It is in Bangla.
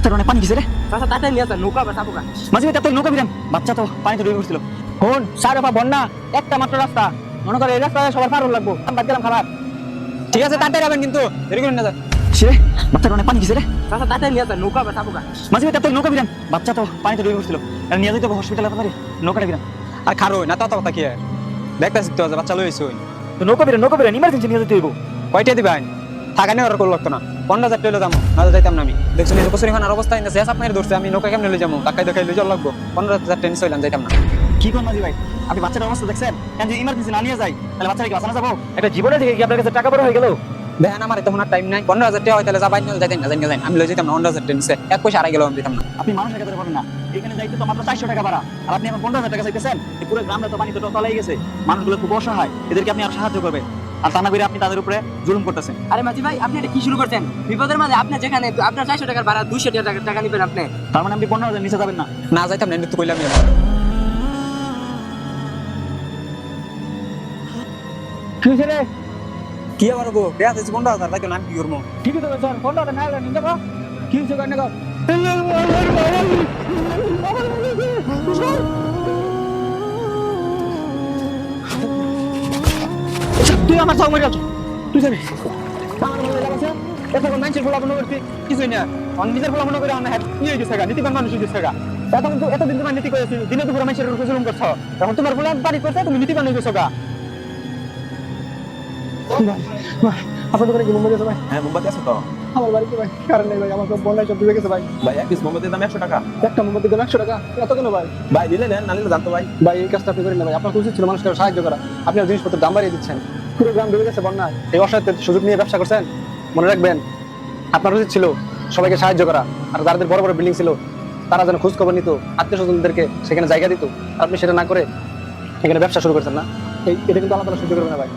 বাচ্চাটা অনেক পানি গেছে রে। চাচা তাতে নিয়ে আসা নৌকা বা চাপুকা। মাঝে মাঝে তোর নৌকা বিরাম, বাচ্চা তো পানিতে ডুবে পড়ছিল। হন সারা পা বন্যা, একটা মাত্র রাস্তা, মনে করে এই রাস্তায় সবার পার হল লাগবো। আমি বাদ গেলাম খাবার। ঠিক আছে তাড়াতাড়ি যাবেন কিন্তু দেরি করেন না। সে বাচ্চাটা অনেক পানি গেছে রে। চাচা তাতে নিয়ে আসা নৌকা বা চাপুকা। মাঝে মাঝে তোর নৌকা বিরাম, বাচ্চা তো পানিতে ডুবে পড়ছিল। নিয়ে যেতে হসপিটালে তাড়াতাড়ি, নৌকাটা বিরাম। আর খারো না তো কথা কি আর দেখতেছি তো বাচ্চা লইছো তো নৌকা বিরাম ইমার্জেন্সি নিয়ে যেতে হইব। কয়টা দিবেন থাকা নিয়ে অর্ডার করলো লাগতো না 15,000 টাকা যাবো না যাইতাম না আমি দেখছি নিজে কচুরি খানার অবস্থা ইন্দা শেষ আপনার ধরছে আমি নৌকা কেমন লই যাবো টাকায় দেখাই লই যাওয়া লাগবো 15,000 টাকা নিয়ে যাইতাম না। কি কোন মাঝি ভাই, আপনি বাচ্চাটার অবস্থা দেখছেন? কেন যদি ইমার্জেন্সি না নিয়ে যাই তাহলে বাচ্চাটা কি বাঁচানো যাবো? একটা জীবনের দিকে কি আপনার কাছে টাকা বড় হয়ে গেল? দেখেন আমার তখন আর টাইম নাই 15,000 টাকা হয় তাহলে যাবাই না যাইতেন না যাই আমি লই যেতাম না 15,000 টাকা নিছে এক পয়সা আড়াই গেল আমি দিতাম না। আপনি মানুষের কাছে পারেন না, এখানে যাইতে তো মাত্র 400 টাকা ভাড়া, আর আপনি এখন 15,000 টাকা চাইতেছেন। এই পুরো গ্রামটা তো পানিতে তলায় গেছে, মানুষগুলো খুব অসহায়, এদেরকে আপনি আর সাহায্য করবেন, আর তা না করে আপনি তাদের উপরে জুলুম করতেছেন। আরে মাঝি ভাই আপনি এটা কি শুরু করছেন? বিপদের মাঝে আপনি যেখানে আপনার 400 টাকার ভাড়া 200 টাকা নিবেন আপনি। তার মানে আপনি 15,000 নিচে যাবেন না? না যাইতাম না তো কইলাম কি হয়েছে রে? কি আবার গো দেয়া দিছি 15,000 তাই নাম কি করবো ঠিকই তো স্যার, 15,000 না নিয়ে যাবো। কি হয়েছে কারণে গো? তুই আমার সঙ্গে মরে যাচ্ছ, তুই জানিস আমার মনে লাগছে এখন মানুষের বলা মনে করছি কিছুই না, নিজের বলা মনে করে আমার নিয়ে গেছে গা, নীতিবান মানুষ হয়ে গেছে গা। এখন তো এতদিন তোমার নীতি করেছি, দিনে দুপুরে মানুষের উপর জুলুম করছো, এখন তোমার বলা বাড়ি করছে, তুমি নীতিবান হয়ে গেছো গা। আপনাদের বাড়ি কি মুম্বাই আছে ভাই? হ্যাঁ মোমবাতি আছে তো আমার বাড়িতে ভাই কারণ নেই ভাই, আমার সব বন্যায় সব ডুবে গেছে ভাই। ভাই এক পিস মোমবাতির দাম 100 টাকা। একটা মোমবাতির দাম 100 টাকা, এত কেন ভাই? ভাই দিলে নেন না নিলে জানতো ভাই। ভাই এই কাজটা আপনি করেন না ভাই, আপনার উচিত ছিল মানুষকে সাহায্য করা, আপনি আর জিনিসপত্রের দাম বাড়িয়ে দিচ্ছেন। পুরো গ্রাম ডুবে গেছে বন্যায়, এই অসহায়ত্বের সুযোগ নিয়ে ব্যবসা করছেন। মনে রাখবেন আপনার উচিত ছিল সবাইকে সাহায্য করা, আর যাদের বড় বড় বিল্ডিং ছিল তারা যেন খোঁজ খবর নিত, আত্মীয় স্বজনদেরকে সেখানে জায়গা দিত, আপনি সেটা না করে এখানে ব্যবসা শুরু করছেন না, এটা কিন্তু আল্লাহ তাআলা সহ্য করবে না ভাই।